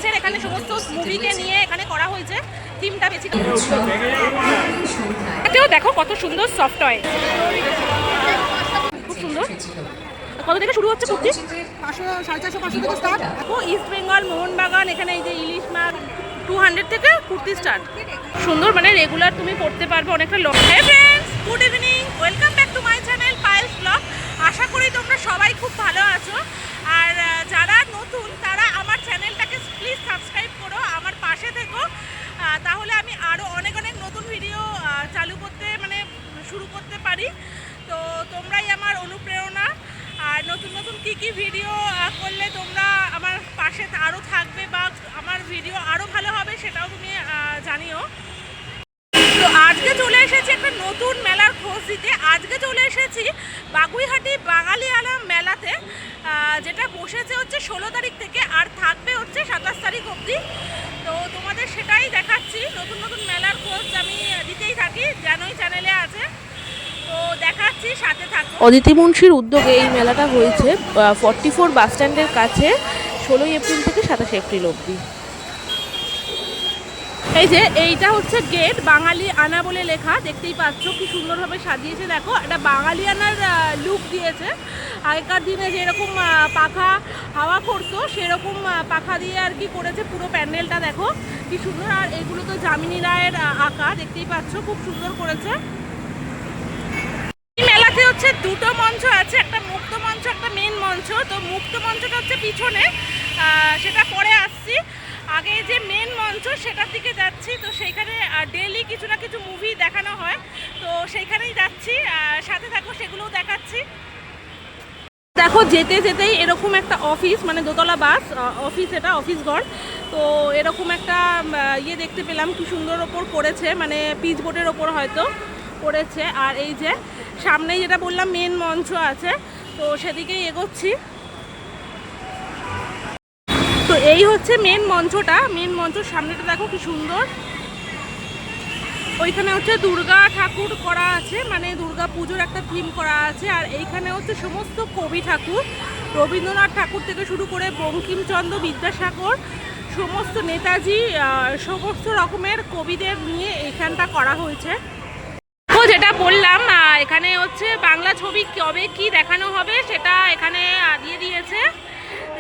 সিরিজের এখানে সমস্ত মুভিকে নিয়ে এখানে করা হয়েছে, থিমটা বেসিক্যালি। এটাও দেখো কত সুন্দর সফট টয়, খুব সুন্দর। কত থেকে শুরু হচ্ছে কুর্তি? 500, 450, 500 থেকে স্টার্ট। দেখো ইস্ট বেঙ্গল মোহনবাগান, এখানে এই যে ইলিশ মাছ 200 থেকে কুর্তি স্টার্ট। সুন্দর, মানে রেগুলার তুমি পড়তে পারবে অনেকটা long. Hey friends, good evening, welcome back to my channel Payel's vlog. আশা করি তোমরা সবাই খুব ভালো আছো। আর যারা নতুন তারা আমার চ্যানেলটাকে প্লিজ সাবস্ক্রাইব করো, আমার পাশে থেকো, তাহলে আমি আরও অনেক অনেক নতুন ভিডিও চালু করতে শুরু করতে পারি। তো তোমরাই আমার অনুপ্রেরণা। আর নতুন নতুন কী ভিডিও করলে তোমরা আমার পাশে আরও থাকবে বা আমার ভিডিও আরও ভালো হবে সেটাও তুমি জানিও। তো আজকে চলে এসেছি একটা নতুন মেলার খোঁজ দিতে। আজকে চলে এসেছি বাগুইহাটি বাঙালিয়ানা মেলাতে, যেটা বসেছে হচ্ছে 16 তারিখ থেকে আর থাকবে হচ্ছে 27 তারিখ অবধি। তো তোমাদের সেটাই দেখাচ্ছি। নতুন নতুন মেলার খোঁজ আমি দিতেই থাকি, জানোই চ্যানেলে আছে, তো দেখাচ্ছি, সাথে থাকো। অদিতি মুন্সির উদ্যোগে এই মেলাটা হয়েছে 44 বাস স্ট্যান্ডের কাছে 16 এপ্রিল থেকে 27 এপ্রিল অবধি। এই যে এইটা হচ্ছে গেট, বাঙালি আনা বলে লেখা, দেখতেই পাচ্ছ কি সুন্দরভাবে সাজিয়েছে। দেখো একটা বাঙালি আনার লুক দিয়েছে। আগেকার দিনে যেরকম পাখা হাওয়া করতো সেরকম পাখা দিয়ে আর কি করেছে পুরো প্যান্ডেলটা, দেখো কি সুন্দর। আর এগুলো তো যামিনী রায়ের আঁকা, দেখতেই পাচ্ছ খুব সুন্দর করেছে। মেলাতে হচ্ছে দুটো মঞ্চ আছে, একটা মুক্ত মঞ্চ, একটা মেন মঞ্চ। তো মুক্ত মঞ্চটা হচ্ছে পিছনে, সেটা পরে আসছি। আগে যে মেন মঞ্চ সেটার দিকে যাচ্ছি। তো সেইখানে ডেইলি কিছু না কিছু মুভি দেখানো হয়, তো সেইখানেই যাচ্ছি, সাথে থাকো, সেগুলোও দেখাচ্ছি। দেখো যেতে যেতেই এরকম একটা অফিস, মানে দোতলা বাস অফিস, এটা অফিস ঘর। তো এরকম একটা ইয়ে দেখতে পেলাম, কি সুন্দর ওপর করেছে, মানে পিচ বোর্ডের ওপর হয়তো করেছে। আর এই যে সামনে যেটা বললাম মেন মঞ্চ আছে, তো সেদিকেই এগোচ্ছি। তো এই হচ্ছে মেন মঞ্চটা, মেন মঞ্চের সামনেটা দেখো কি সুন্দর। ওইখানে হচ্ছে দুর্গা ঠাকুর করা আছে, মানে দুর্গা পুজোর একটা থিম করা আছে। আর এইখানে হচ্ছে সমস্ত কবি ঠাকুর, রবীন্দ্রনাথ ঠাকুর থেকে শুরু করে বঙ্কিমচন্দ্র বিদ্যাসাগর, সমস্ত নেতাজি, সমস্ত রকমের কবিদের নিয়ে এইখানটা করা হয়েছে। তো যেটা বললাম, এখানে হচ্ছে বাংলা ছবি কবে কি দেখানো হবে সেটা এখানে দিয়ে দিয়েছে।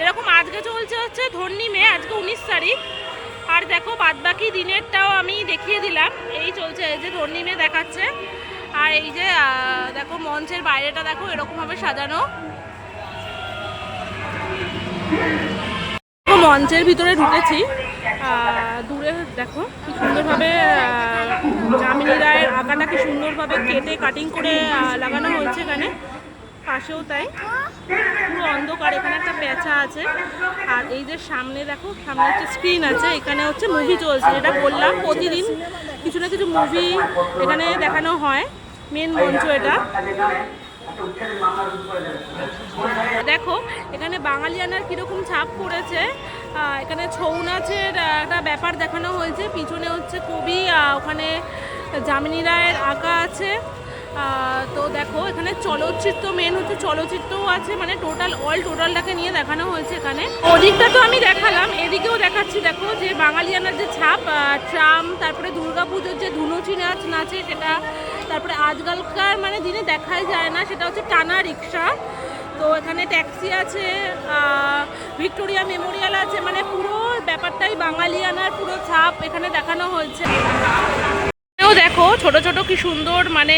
এরকম আজকে চলছে হচ্ছে ধর্নী মে, আজকে 19 তারিখ। আর দেখো বাদবাকি দিনেরটাও আমি দেখিয়ে দিলাম। এই চলছে, এই যে ধর্নী মে দেখাচ্ছে। আর এই যে দেখো মঞ্চের বাইরেটা দেখো এরকমভাবে সাজানো। মঞ্চের ভিতরে ঢুকেছি, দূরে দেখো কি সুন্দরভাবে যামিনী রায়ের আঁকাটা কি সুন্দরভাবে কেটে কাটিং করে লাগানো হয়েছে এখানে। পাশেও তাই, পুরো অন্ধকার, এখানে একটা পেঁচা আছে। আর এই যে সামনে দেখো, সামনে একটা স্ক্রিন আছে, এখানে হচ্ছে মুভি চলছে। যেটা বললাম প্রতিদিন কিছু না কিছু মুভি এখানে দেখানো হয়, মেন মঞ্চ এটা। দেখো এখানে বাঙালিয়ানার কীরকম ছাপ পড়েছে। এখানে ছৌ নাচের একটা ব্যাপার দেখানো হয়েছে, পিছনে হচ্ছে কবি, ওখানে যামিনী রায়ের আঁকা আছে। তো দেখো এখানে চলচ্চিত্র, মেন হচ্ছে চলচ্চিত্রও আছে, মানে টোটালটাকে নিয়ে দেখানো হয়েছে এখানে। ওদিকটা তো আমি দেখালাম, এদিকেও দেখাচ্ছি। দেখো যে বাঙালিয়ানার যে ছাপ, ট্রাম, তারপরে দুর্গাপুজোর যে ধুনুচি নাচ নাচে সেটা, তারপরে আজকালকার মানে দিনে দেখাই যায় না, সেটা হচ্ছে টানা রিক্সা। তো এখানে ট্যাক্সি আছে, ভিক্টোরিয়া মেমোরিয়াল আছে, মানে পুরো ব্যাপারটাই বাঙালিয়ানার পুরো ছাপ এখানে দেখানো হয়েছে। দেখো ছোট ছোট কি সুন্দর, মানে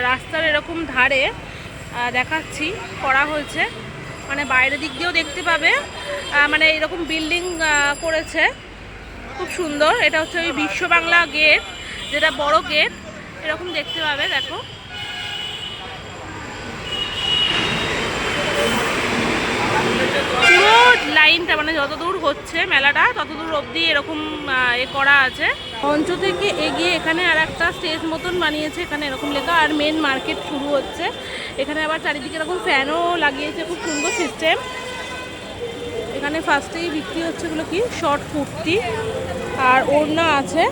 রাস্তার এরকম ধারে দেখাচ্ছি করা হয়েছে, মানে বাইরের দিক দিয়েও দেখতে পাবে, মানে এরকম বিল্ডিং করেছে খুব সুন্দর। এটা হচ্ছে ওই বিশ্ব বাংলা গেট, যেটা বড় গেট, এরকম দেখতে পাবে। দেখো পুরো লাইনটা, মানে যতদূর হচ্ছে মেলাটা ততদূর অবধি এরকম করা আছে। মঞ্চ থেকে এগিয়ে এখানে আর একটা স্টেজ মতন বানিয়েছে, এখানে এরকম লেখা। আর মেন মার্কেট শুরু হচ্ছে এখানে, আবার চারিদিকে এরকম ফ্যানও লাগিয়েছে, খুব সুন্দর সিস্টেম। এখানে ফার্স্টেই বিক্রি হচ্ছে এগুলো কি শর্ট কুর্তি, আর ওড়না আছে,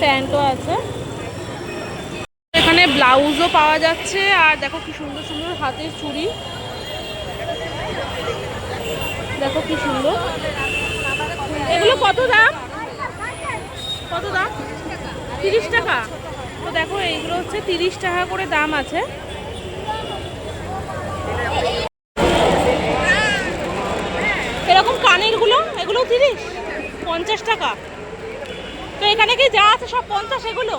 প্যান্টও আছে। এখানে ব্লাউজও পাওয়া যাচ্ছে। আর দেখো কি সুন্দর সুন্দর হাতের চুড়ি, দেখো কি সুন্দর। এগুলো কত দাম? কত দাম? 30 টাকা। তো দেখো এইগুলো হচ্ছে 30 টাকা করে দাম আছে। এরকম কানেরগুলো, এগুলো 30, 50 টাকা। তো এখানে কি যা আছে সব 50 এগুলো?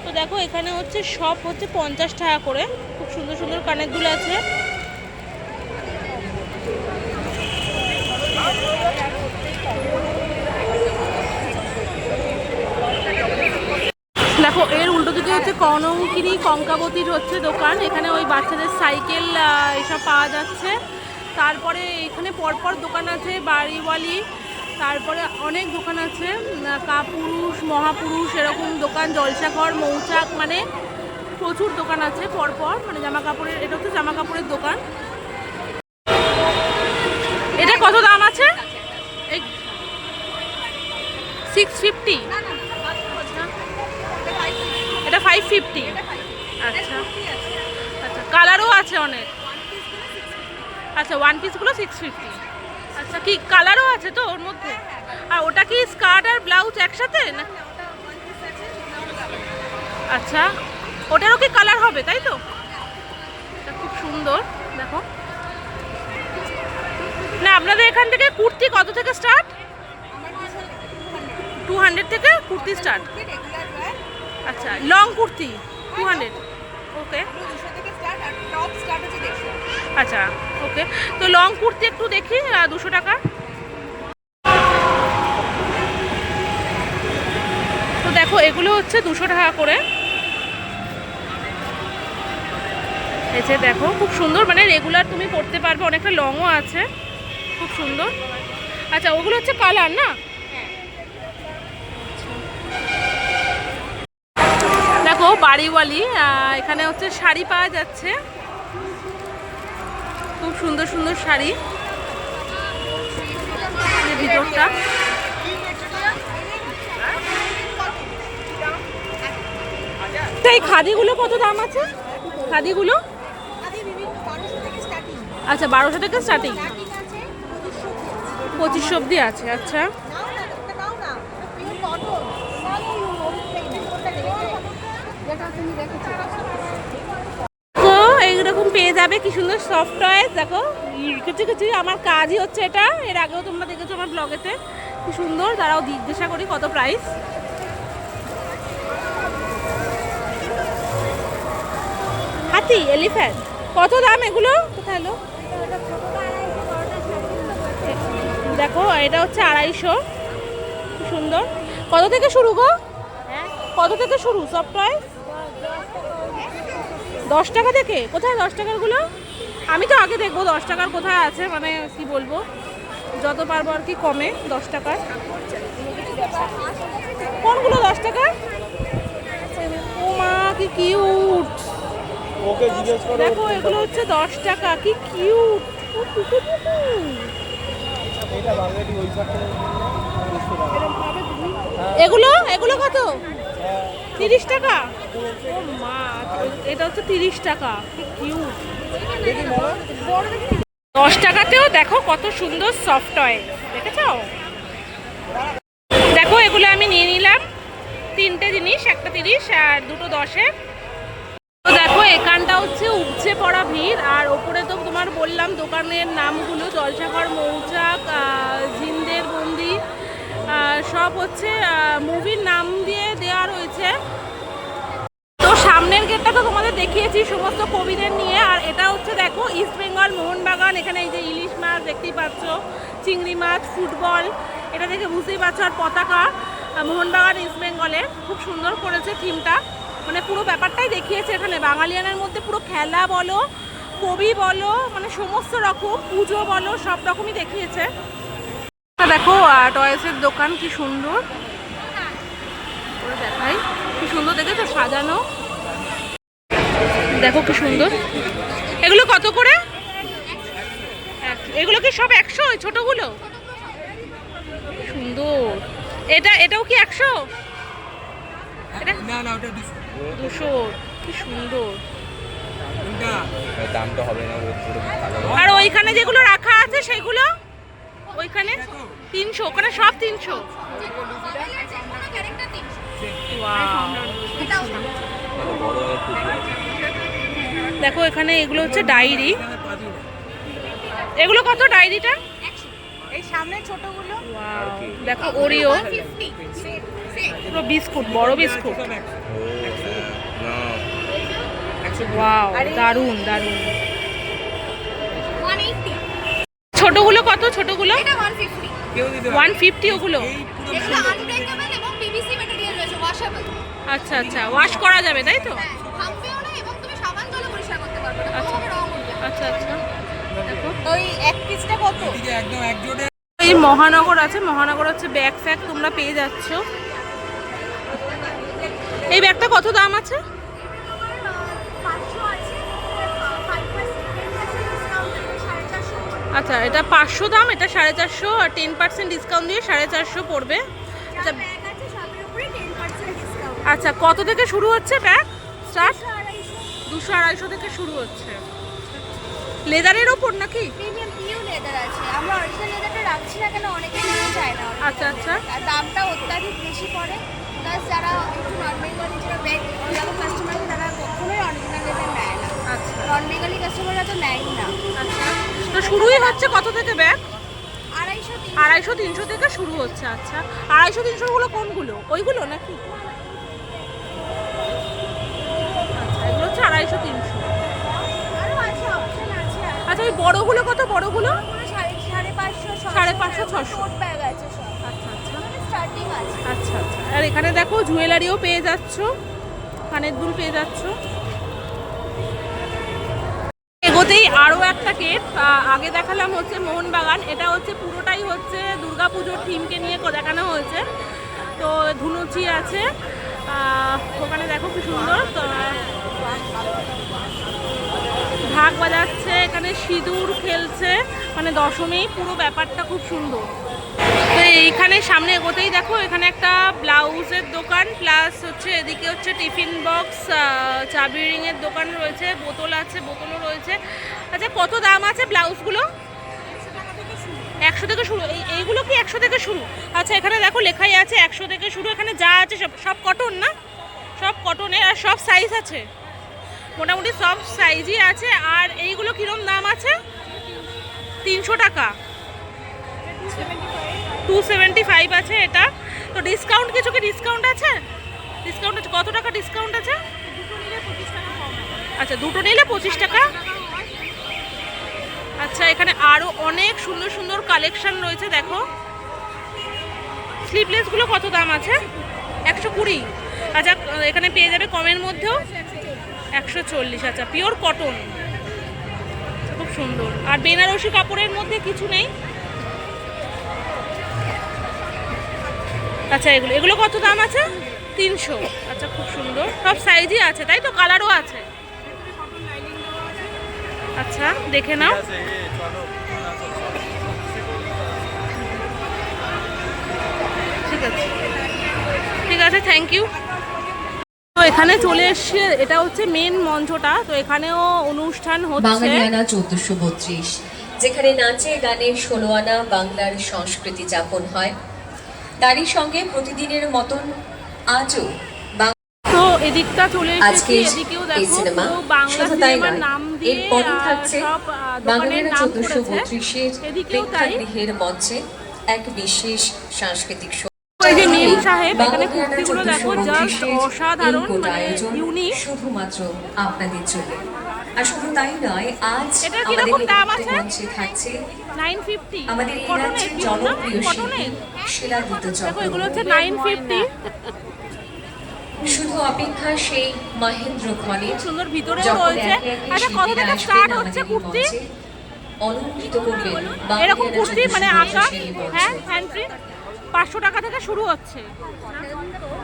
তো দেখো এখানে হচ্ছে সব হচ্ছে 50 টাকা করে। খুব সুন্দর সুন্দর কানের দুল আছে। দেখো এর উল্টো দিকে হচ্ছে কনকিনী কঙ্কাবতীর হচ্ছে দোকান। এখানে ওই বাচ্চাদের সাইকেল এসব পাওয়া যাচ্ছে। তারপরে এখানে পরপর দোকান আছে বাড়িওয়ালি, তারপরে অনেক দোকান আছে, কাপুরুষ, মহাপুরুষ এরকম দোকান, জলসাঘর, মৌচাক, মানে প্রচুর দোকান আছে পরপর, মানে জামা কাপড়ের। এটা হচ্ছে জামা কাপড়ের দোকান। এটা কত দাম আছে? 650। এটা 550। আচ্ছা আচ্ছা, কালারও আছে অনেক। আচ্ছা, ওয়ান পিসগুলো 650। আচ্ছা, কি কালারও আছে তো ওর মধ্যে? আর ওটা কি স্কার্ট আর ব্লাউজ একসাথে না? আচ্ছা, ওটারও কি কালার হবে তাই তো? এটা খুব সুন্দর। দেখো না, আপনাদের এখান থেকে কুর্তি কত থেকে স্টার্ট? 200 থেকে কুর্তি স্টার্ট। আচ্ছা, লং কুর্তি 200। ওকে, আচ্ছা ওকে। তো লং কুর্তি একটু দেখি, 200 টাকা। তো দেখো এগুলো হচ্ছে 200 টাকা করে। এই যে দেখো খুব সুন্দর, মানে রেগুলার তুমি পরতে পারবে, অনেকটা লংও আছে, খুব সুন্দর। আচ্ছা, ওগুলো হচ্ছে কালার না? দেখো বাড়িওয়ালি, এখানে হচ্ছে শাড়ি পাওয়া যাচ্ছে, খুব সুন্দর সুন্দর শাড়ি। ভিতরটা এই খাদিগুলো কত দাম আছে? খাদিগুলো আচ্ছা 1200 থেকে স্টার্টিং, 2500 অব্দি আছে। আচ্ছা, তো এইরকম পেয়ে যাবে কি সুন্দর সফট টয়েস। দেখো কিছু কিছু আমার কাজই হচ্ছে এটা, এর আগেও তোমরা দেখেছো আমার ব্লগেতে, কি সুন্দর। তারাও জিজ্ঞাসা করি কত প্রাইস। হাতি, এলিফ্যান্ট, কত দাম এগুলো? কোথায় এলো? দেখো এটা হচ্ছে 250, কি সুন্দর। কত থেকে শুরু গো? কত থেকে শুরু সফট টয়েস? 10 টাকা থেকে? কোথায় 10 টাকারগুলো? আমি তো আগে দেখবো 10 টাকার কোথায় আছে, মানে কি বলবো, যত পারবো আর কি কমে 10 টাকার। কোনগুলো 10 টাকা? ও মা কি কিউট। দেখো এগুলো হচ্ছে 10 টাকা, কি কিউট। এগুলো এগুলো কত? 30 টাকা? ও মা, এটা হচ্ছে 30 টাকা, কি কিউট। 10 টাকাতেও দেখো কত সুন্দর সফট টয়, দেখেছো? দেখো এগুলো আমি নিয়ে নিলাম, 3টে জিনিস, একটা 30 আর দুটো 10-এর। তো দেখো এখানটা হচ্ছে উপচে পড়া ভিড়। আর ওপরে তো তোমার বললাম দোকানের নামগুলো, জলসাঘর, মৌচাক, জিন্দের বন্দি, সব হচ্ছে মুভির নাম দিয়ে দেওয়া রয়েছে। তো সামনের গেটটা তো তোমাদের দেখিয়েছি সমস্ত কবিদের নিয়ে। আর এটা হচ্ছে দেখো ইস্ট বেঙ্গল মোহনবাগান। এখানে এই যে ইলিশ মাছ দেখতেই পাচ্ছ, চিংড়ি মাছ, ফুটবল, এটা দেখে বুঝতেই পারছো। আর পতাকা মোহনবাগান ইস্ট বেঙ্গলের, খুব সুন্দর করেছে থিমটা, মানে পুরো ব্যাপারটাই দেখিয়েছে এখানে। বাঙালিয়ানার মধ্যে পুরো খেলা বলো, কবি বলো, মানে সমস্ত রকম, পুজো বলো, সব রকমই দেখিয়েছে। দেখো টয়েসের দোকান কি সুন্দর করে দেখাই, কি সুন্দর দেখেছো সাজানো। দেখো কি সুন্দর। এগুলো কত করে? এগুলো কি সব 100? ছোটগুলো সুন্দর। এটাও কি 100? এটা না, ওটা 200। কি সুন্দর। দাম তো হবে না, পুরো ভালো। আর ওইখানে যেগুলো রাখা আছে সেগুলো ওইখানে 300, ওখানে সব 300। বড় একটু দেখো এখানে এগুলো হচ্ছে ডায়েরি। এগুলো কত ডায়েরিটা? এই সামনে ছোটগুলো দেখো ওরিও, পুরো বিস্কুট, বড় বিস্কুট। ওয়াও, দারুন দারুন। ছোটগুলো কত? ছোটগুলো 150 ওগুলো। আচ্ছা আচ্ছা, ওয়াশ করা যাবে তাই তো? আচ্ছা আচ্ছা, দেখো ওই এক পিসটা কত? এই মহানগর আছে, মহানগর হচ্ছে ব্যাগ ফ্যাগ তোমরা পেয়ে যাচ্ছ। এই ব্যাগটা কত দাম আছে? আচ্ছা, এটা 500 দাম, এটা 450, আর 10% ডিসকাউন্ট দিয়ে 450 পড়বে। আচ্ছা আচ্ছা, কত থেকে শুরু হচ্ছে ব্যাগ স্টার্ট? 200-250 থেকে শুরু হচ্ছে। লেদারের ওপর নাকি? প্রিমিয়াম পিউ লেদার আছে। আমরা অরিজিনাল লেদারটা রাখছি না কেন, অনেকে নিতে চায় না। আচ্ছা আচ্ছা, আর দামটা অত্যাধিক বেশি পড়ে। প্লাস যারা একটু নন বেঙ্গলি যারা ব্যাগ এরকম কাস্টমার আছে তারা কখনোই অরিজিনাল লেদার নেয় না। আচ্ছা নন বেঙ্গলি কাস্টমাররা তো নেয়ই না। আচ্ছা, তো শুরুই হচ্ছে কত থেকে ব্যাগ? 250-300 250-300 থেকে শুরু হচ্ছে। আচ্ছা, 250-300 গুলো কোনগুলো? ওইগুলো নাকি? আচ্ছা, এগুলো হচ্ছে 250-300। আরও আছে, অপশন আছে। আচ্ছা, ওই বড়গুলো কত? বড়গুলো 550-600 600 ব্যাগ আছে সব। আচ্ছা আচ্ছা স্টার্টিং আছে। আচ্ছা আচ্ছা। আর এখানে দেখো জুয়েলারিও পেয়ে যাচ্ছ, কানের দুল পেয়ে যাচ্ছ। এগোতেই আরও একটা কেক, আগে দেখালাম হচ্ছে মোহনবাগান, এটা হচ্ছে পুরোটাই হচ্ছে দুর্গাপুজোর থিমকে নিয়ে দেখানো হয়েছে। তো ধুনুচি আছে ওখানে, দেখো কি সুন্দর ঢাক বাজাচ্ছে, এখানে সিঁদুর খেলছে, মানে দশমী, পুরো ব্যাপারটা খুব সুন্দর। তো এইখানে সামনে এগোতেই দেখো এখানে একটা ব্লাউজের দোকান, প্লাস হচ্ছে এদিকে হচ্ছে টিফিন বক্স, চাবি রিংয়ের দোকান রয়েছে, বোতল আছে, বোতলও রয়েছে। আচ্ছা, কত দাম আছে ব্লাউজগুলো? 100 থেকে শুরু। এইগুলো কি 100 থেকে শুরু? আচ্ছা, এখানে দেখো লেখাই আছে 100 থেকে শুরু। এখানে যা আছে সব কটন না? সব কটনের, আর সব সাইজ আছে, মোটামুটি সব সাইজই আছে। আর এইগুলো কিরম দাম আছে? 300 টাকা, 275 আছে এটা। তো ডিসকাউন্ট, কিছু কি ডিসকাউন্ট আছে? ডিসকাউন্ট আছে, কত টাকা ডিসকাউন্ট আছে? আচ্ছা, দুটো নিলে 25 টাকা। আচ্ছা, এখানে আরও অনেক সুন্দর সুন্দর কালেকশন রয়েছে, দেখো। স্লিভলেসগুলো কত দাম আছে? 120। আচ্ছা, এখানে পেয়ে যাবে কমের মধ্যেও 140। আচ্ছা, পিওর কটন, খুব সুন্দর। আর বেনারসি কাপড়ের মধ্যে কিছু নেই? আচ্ছা, এগুলো কত দাম আছে? 300। আচ্ছা, খুব সুন্দর, সব সাইজই আছে তাই তো? কালারও আছে। আচ্ছা, দেখে নাও। ঠিক আছে, ঠিক আছে, থ্যাংক ইউ। তো এখানে চলে এসছে, এটা হচ্ছে মেন মঞ্চটা। তো এখানেও অনুষ্ঠান হচ্ছে। বাঙালিয়ানা 1432, যেখানে নাচে গানে 16 আনা বাংলার সংস্কৃতি যাপন হয়। তারই সঙ্গে প্রতিদিনের মতন আজও তো এদিকটা চলে আজকে এসেছি, এদিকেও এই দেখো সিনেমা পুরো বাংলা শুধু তাই সিনেমার নয়, নাম দিয়ে এরপরই থাকছে সব দোকানের বাঙালিয়ানা নাম 1432-এর করেছে। এদিকেও তাই। প্রেক্ষাগৃহের মঞ্চে এক বিশেষ সাংস্কৃতিক শো। ওই যে মেম সাহেব, এখানে কুর্তিগুলো দেখো, জাস্ট অসাধারণ, মানে ইউনিক। শুধুমাত্র আপনাদের জন্য। আর শুধু তাই নয়, আজ এটা আমাদের কিরকম দাম এই আছে? মঞ্চে থাকছে 950। আমাদের এই কটনের রাজ্যের পিওর না? জনপ্রিয় কটনের। শিল্পী শিলাদিত্য দেখো, এগুলো হচ্ছে চক্রবর্তী। 950। শুধু অপেক্ষা সেই মহেন্দ্র ক্ষণের, সুন্দর, ভিতরেও যখন রয়েছে। একে একে আচ্ছা, কত শিল্পীরা থেকে আসবেন স্টার্ট আমাদের হচ্ছে এই কুর্তি? মঞ্চে, অলংকৃত করবেন এরকম বাঙালিয়ানা কুর্তি মানে আঁকা, 1432 এই মঞ্চ। হ্যাঁ, হ্যান্ড প্রিন্ট, 500 টাকা থেকে শুরু হচ্ছে।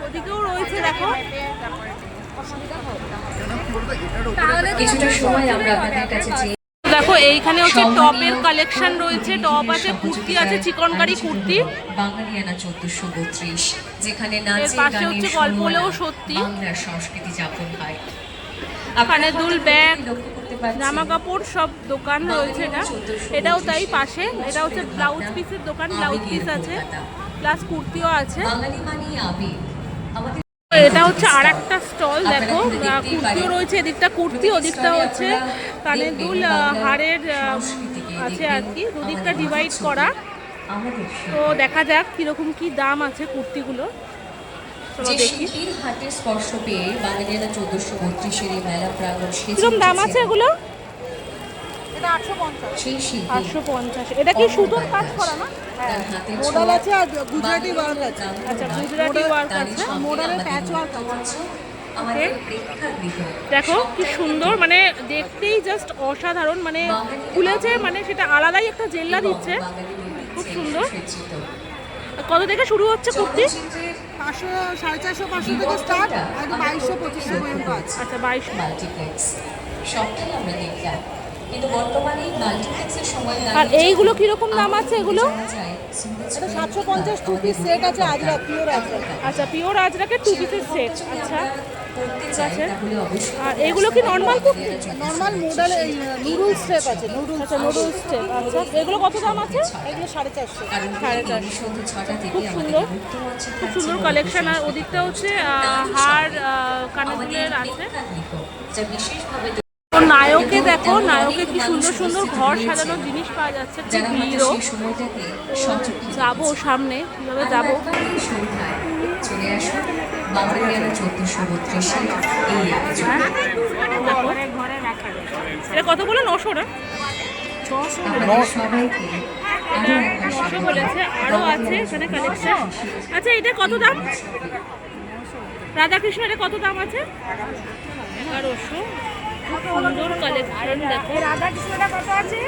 ওদিকেও রয়েছে, দেখো। কিছুটা সময় আমরা আপনাদের কাছে যে দেখো এইখানে হচ্ছে টপের কালেকশন রয়েছে, টপ আছে, কুর্তি আছে, চিকনকারি কুর্তি। বাঙালিয়ানা 1432, যেখানে এর নাচে পাশে গানে হচ্ছে 16 গল্প হলেও আনা সত্যি। বাংলার সংস্কৃতি যাপন হয়। কানের দুল, ব্যাগ, জামা কাপড় সব দোকান রয়েছে। এটাও তাই পাশে। এটা হচ্ছে ব্লাউজ পিসের দোকান, ব্লাউজ পিস আছে প্লাস কুর্তিও আছে। এটা হচ্ছে আর একটা স্টল, দেখো কুর্তিও রয়েছে, এদিকটা কুর্তি, ওদিকটা হচ্ছে কানের দুল, হাড়ের আছে আর কি, দুদিকটা ডিভাইড করা। তো দেখা যাক কিরকম কি দাম আছে কুর্তিগুলো, চলো দেখি হাটের স্পর্শ পেয়ে বাঙালিরা 1432 এই মেলা প্রাঙ্গণ কিরকম দাম আছে এগুলো। এটা 850। সেই শিল্পী 850। এটা কি সুতোর কাজ করা না? তার হাতের মোডাল আছে আর গুজরাটি ওয়ার্ক আছে। আচ্ছা, গুজরাটি ওয়ার্ক আছে, মোডালের প্যাচ ওয়ার্ক আছে। আমাদের প্রেক্ষাগৃহ দেখো কি সুন্দর, মানে দেখতেই জাস্ট অসাধারণ, মানে খুলেছে, মানে সেটা আলাদাই একটা জেল্লা দিচ্ছে, খুব সুন্দর। কত থেকে শুরু হচ্ছে কুর্তি? 500, 450, 500 থেকে স্টার্ট, আর 2200, 2500 পর্যন্ত আছে। আচ্ছা 22। মাল্টিপ্লেক্স সবটাই আমরা দেখলাম, কিন্তু বর্তমানে মাল্টিপ্লেক্সের সময় আর এইগুলো কিরকম দাম আছে এগুলো? এটা 750 টু পিস সেট আছে, আজরাক, পিওর আজরাক। আচ্ছা, পিওর আজরাকের 2 পিসের সেট। আচ্ছা করতে ঠিক চাই আছে। তাহলে অবশ্যই আর এগুলো কি নর্মাল কুর্তি? নরমাল মোডাল এই নুডল স্টেপ আছে, নুডল। আচ্ছা, নুডল স্টেপ। আচ্ছা, এগুলো কত দাম আছে? এগুলো 450। কারণ 450 6টা থেকে খুব সুন্দর, খুব সুন্দর কালেকশন। আর ওদিকটা হচ্ছে হার, কানের দুলের আছে। যা বিশেষভাবে তো নায়কে দেখো, নায়কে কি সুন্দর সুন্দর ঘর সাজানোর জিনিস পাওয়া যাচ্ছে, খুব যারা ভিড়ও। সেই সময়টাকে সচক্ষে যাবো সামনে, কিভাবে যাবো। সন্ধ্যায় চলে আসুন বাঙালিয়ানা 1432 এই আয়োজন। দেখো এটা কত বলে? 900 না? আপনাদের সবাইকে এটা 900 বলেছে, আরও আছে এখানে কালেকশন। আচ্ছা, এটা কত দাম? রাধাকৃষ্ণ, এটা কত দাম আছে? 1100। খুব সুন্দর কালেকশন দেখো। রাধাকৃষ্ণটা কত আছে?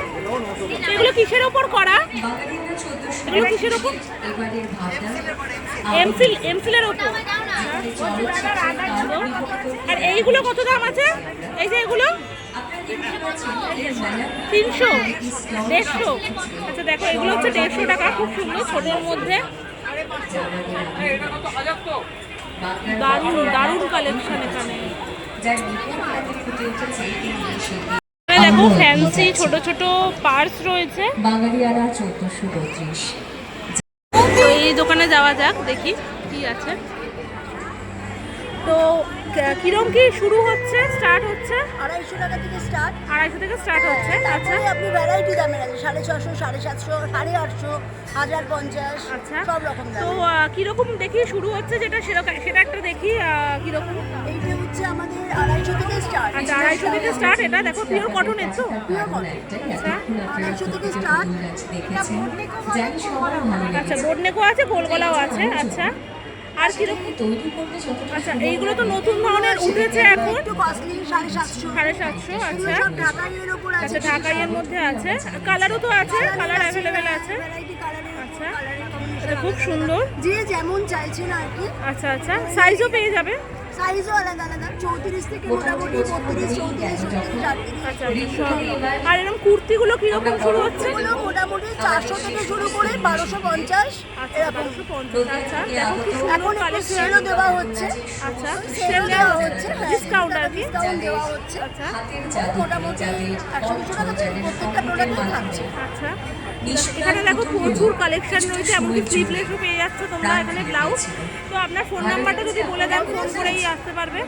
এগুলো কিসের ওপর করা? বাঙালিয়ানা 1432 এগুলো কিসের ওপর? এবারের ভাবনা এমসিলের ওপর। আর এইগুলো কত দাম আছে? এই যে এগুলো 300, 150। আচ্ছা দেখো, এগুলো হচ্ছে 150 টাকা, খুব সুন্দর, ছোটোর মধ্যে। দারুণ দারুণ কালেকশন এখানে। যার নিপুণ হাতে ফুটে উঠেছে এই শিল্পী এখানে দেখো ফ্যান্সি ছোট ছোট পার্স রয়েছে। বাঙালিয়ানা 1432। তো এই দোকানে যাওয়া যাক, দেখি কি আছে। তো কিরম কি শুরু হচ্ছে, স্টার্ট হচ্ছে? 250 টাকা থেকে স্টার্ট। 250 থেকে স্টার্ট হচ্ছে। আচ্ছা তারপরে আপনি ভ্যারাইটি দামের আছে, 650, 750, 850, 1050, আচ্ছা, সব রকম তো দাম। কিরকম দেখি শুরু হচ্ছে, যেটা সেটা একটা দেখি কিরকম। এইটা হচ্ছে আমাদের 250 থেকে স্টার্ট। আচ্ছা, 250 থেকে স্টার্ট। এটা দেখো পিওর কটনের তো? Pure cotton. আচ্ছা 250 থেকে স্টার্ট। এটা বোট নেকও বলে, গোল গলাও বলে। আচ্ছা, বোট নেকও আছে, গোল গলাও আছে। আচ্ছা, আর কিরকম? তৈরি করতে যতটা আচ্ছা, এইগুলো তো নতুন ধরনের উঠেছে এখন, একটু কস্টলি, 750। 750। এগুলো আচ্ছা সব ঢাকাইয়ের উপর আছে। আচ্ছা, ঢাকাইয়ের মধ্যে আছে, কালারও তো আছে, কালার অ্যাভেলেবেল আছে। ভ্যারাইটি কালারের উপর, আচ্ছা, কালারের এটা combination খুব আছে। সুন্দর। যে যেমন চাইছেন আর কি। আচ্ছা আচ্ছা, সাইজও পেয়ে যাবে। সাইজও আলাদা আলাদা, 34 থেকে মোটামুটি 32, 34, 36, 38। আচ্ছা, সব। আর এরকম কুর্তিগুলো কিরকম শুরু হচ্ছে? এগুলো মোটামুটি 400 থেকে শুরু করে 1250 আচ্ছা, এরকম। 1250। আচ্ছা, দেখো কি সুন্দর এখন একটু কালেকশন। সেলও দেওয়া হচ্ছে। আচ্ছা, সেল দেওয়া হচ্ছে, ডিসকাউন্ট আর কি। ডিসকাউন্ট দেওয়া হচ্ছে। আচ্ছা হাতের জাদু মোটামুটি যাদের 100 টাকা থেকে প্রত্যেকটা প্রোডাক্টই থাকছে। আচ্ছা, এখানে দেখো প্রচুর কালেকশন রয়েছে, এমনকি স্লিভলেসও পেয়ে যাচ্ছ তোমরা এখানে, ব্লাউজ। তো আপনার ফোন নাম্বারটা যদি বলে দেন, ফোন করেই আসতে পারবে।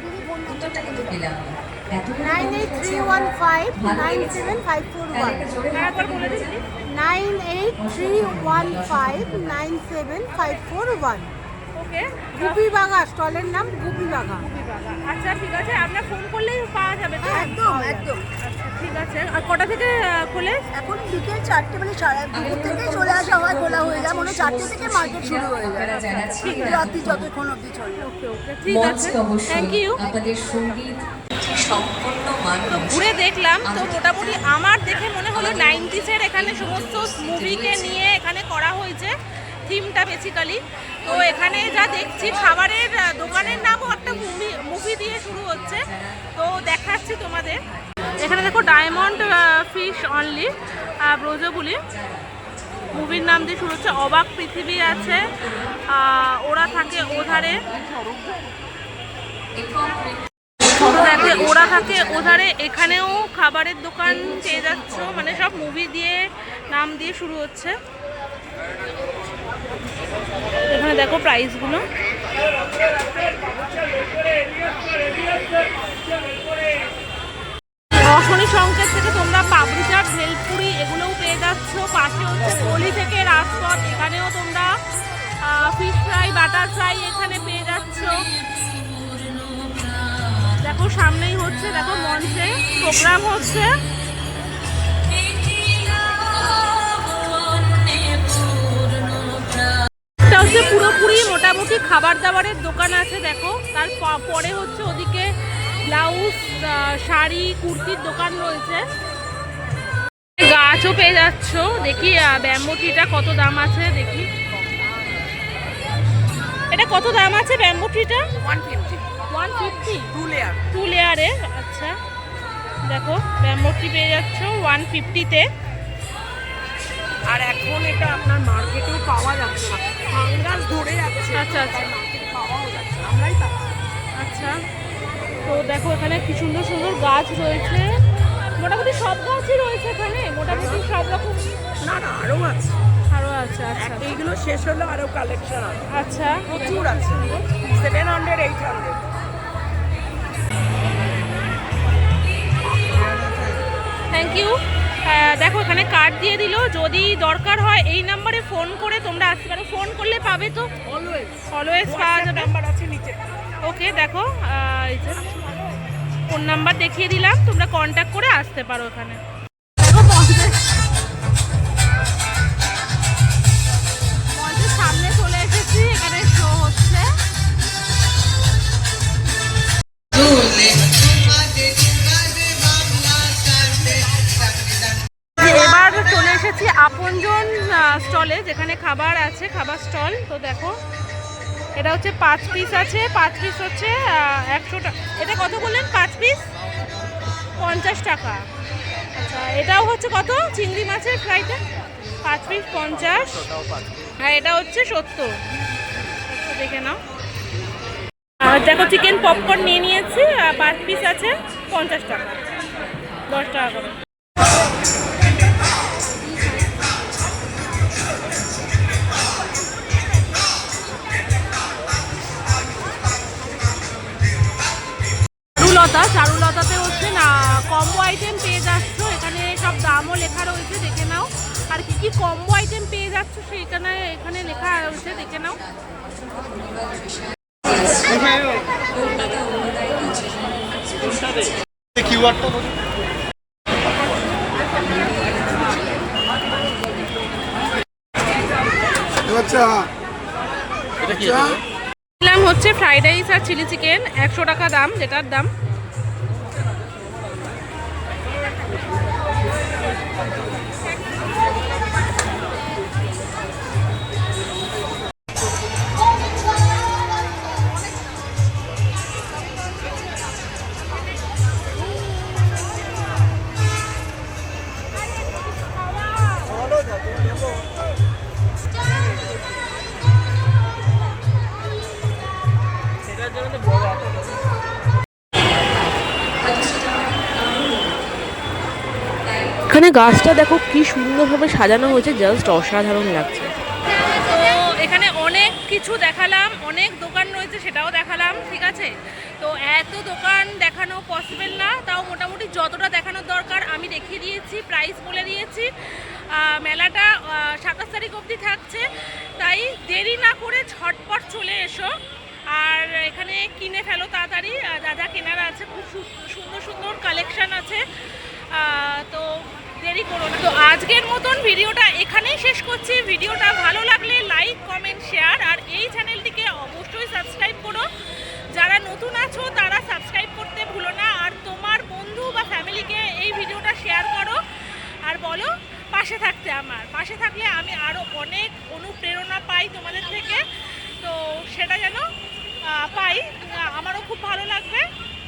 উত্তরটা কিন্তু পেলাম না। এতগুলো 98315 97541 হ্যাঁ, একবার বলে দিন। 98315 97541। ওকে, গুপি বাগা, স্টলের নাম গুপি বাগা। আচ্ছা ঠিক আছে, আপনার ফোন করলেই পাওয়া যাবে তো? একদম একদম। আচ্ছা ঠিক আছে। আর কটা থেকে খোলে? এখন বিকেল 4টে, মানে দুপুর থেকে চলে আসা হয়, খোলা হয়ে যায়, মনে হয় 4টে থেকে মার্কেট শুরু হয়ে যায়, আপনারা যারা ছিলেন রাত্রি যতক্ষণ অবধি চলে। ওকে ওকে, ঠিক আছে, মঞ্চে অবশ্যই থ্যাংক ইউ। আপনাদের সঙ্গীত সম্পূর্ণ মান তো ঘুরে দেখলাম, তো মোটামুটি আমার দেখে মনে হলো 90s-এর এখানে সমস্ত মুভিকে নিয়ে এখানে করা হয়েছে থিমটা বেসিক্যালি। তো এখানে যা দেখছি, খাবারের দোকানের নামও একটা মুভি দিয়ে শুরু হচ্ছে, তো দেখাচ্ছি তোমাদের। এখানে দেখো ডায়মন্ড ফিশ অনলি ব্রজবুলি মুভির নাম দিয়ে শুরু হচ্ছে। অবাক পৃথিবী আছে, ওরা থাকে ওধারে। যাতে ওরা থাকে ওধারে, এখানেও খাবারের দোকান পেয়ে যাচ্ছ, মানে সব মুভি দিয়ে নাম দিয়ে শুরু হচ্ছে। এখানে দেখো প্রাইসগুলো। রসনী সংকেত থেকে তোমরা পাপড়ি চাট, ভেলপুরি এগুলোও পেয়ে যাচ্ছ। পাশে হচ্ছে গলি থেকে রাজপথ, এখানেও তোমরা ফিশ ফ্রাই, বাটার ফ্রাই এখানে পেয়ে যাচ্ছ। দেখো সামনেই হচ্ছে, দেখো মঞ্চে প্রোগ্রাম হচ্ছে। এটা হচ্ছে পুরোপুরি মোটামুটি খাবার দাবারের দোকান আছে। দেখো তারপরে হচ্ছে ওদিকে ব্লাউজ, শাড়ি, কুর্তির দোকান রয়েছে। গাছও পেয়ে যাচ্ছ। দেখি ব্যাম্বো ট্রিটা কত দাম আছে দেখি। এটা কত দাম আছে ব্যাম্বো ট্রিটা? 150 150 2 লেয়ার। 2 লেয়ারের। আচ্ছা দেখো ব্যাম্বো ট্রি পেয়ে যাচ্ছ 150-তে। আর এখন এটা আপনার মার্কেটেও পাওয়া যাচ্ছে না, ফাঙ্গাস ধরে যাচ্ছে। আচ্ছা আচ্ছা মার্কেটে পাওয়াও যাচ্ছে না, আমরাই পাচ্ছি। আচ্ছা, তো দেখো এখানে কি সুন্দর সুন্দর গাছ রয়েছে। মোটামুটি সব গাছই রয়েছে এখানে, মোটামুটি সব রকম। না না, আরও আছে। আরও আছে। আচ্ছা এইগুলো শেষ হলো, আরও কালেকশন আছে, আচ্ছা প্রচুর আছে। 700 800। Thank you. দেখো এখানে কার্ড দিয়ে দিল, যদি দরকার হয় এই নাম্বারে ফোন করে তোমরা আসতে পারো। ফোন করলে পাবে তো? অলওয়েজ পাওয়া যাবে। নাম্বার আছে নিচে। ওকে দেখো এই যে ফোন নাম্বার দেখিয়ে দিলাম, তোমরা কন্ট্যাক্ট করে আসতে পারো এখানে। দেখো মঞ্চের সামনে চলে এসেছি, এখানে শো হচ্ছে। এবার চলে এসেছি আপনজন স্টলে, যেখানে খাবার আছে, খাবার স্টল। তো দেখো এটা হচ্ছে 5 পিস আছে, 5 পিস হচ্ছে 100 টাকা। এটা কত বললেন? 5 পিস 50 টাকা। আচ্ছা এটাও হচ্ছে কত? চিংড়ি মাছের ফ্রাইটা 5 পিস 50, আর এটা হচ্ছে 70। আচ্ছা দেখে নাও। আর দেখো চিকেন পপকর্ন নিয়ে নিয়েছি, 5 পিস আছে 50 টাকা, 10 টাকা করে। চারুলতাতে হচ্ছে না কম্বো আইটেম পেয়ে যাচ্ছ, এখানে সব দামও লেখা রয়েছে, দেখে নাও। আর কি কি কম্বো আইটেম পেয়ে যাচ্ছ সেখানে এখানে লেখা রয়েছে, দেখে নাও। দিলাম হচ্ছে ফ্রাইড রাইস আর চিলি চিকেন, 100 টাকা দাম, যেটার দাম। এখানে গাছটা দেখো কি সুন্দরভাবে সাজানো হয়েছে, জাস্ট অসাধারণ লাগছে। তো এখানে অনেক কিছু দেখালাম, অনেক দোকান রয়েছে সেটাও দেখালাম, ঠিক আছে। তো এত দোকান দেখানো পসিবল না, তাও মোটামুটি যতটা দেখানোর দরকার আমি দেখিয়ে দিয়েছি, প্রাইস বলে দিয়েছি। মেলাটা 27 তারিখ অবধি থাকছে, তাই দেরি না করে ঝটপট চলে এসো আর এখানে কিনে ফেলো তাড়াতাড়ি যা যা কেনার আছে। খুব সুন্দর সুন্দর কালেকশন আছে, তো দেরি করো না। তো আজকের মতন ভিডিওটা এখানেই শেষ করছি। ভিডিওটা ভালো লাগলে লাইক, কমেন্ট, শেয়ার, আর এই চ্যানেলটিকে অবশ্যই সাবস্ক্রাইব করো। যারা নতুন আছো তারা সাবস্ক্রাইব করতে ভুলো না, আর তোমার বন্ধু বা ফ্যামিলিকে এই ভিডিওটা শেয়ার করো আর বলো পাশে থাকতে। আমার পাশে থাকলে আমি আরও অনেক অনুপ্রেরণা পাই তোমাদের থেকে, তো সেটা যেন পাই, আমারও খুব ভালো লাগবে।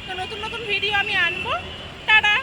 তো নতুন নতুন ভিডিও আমি আনবো। টাটা।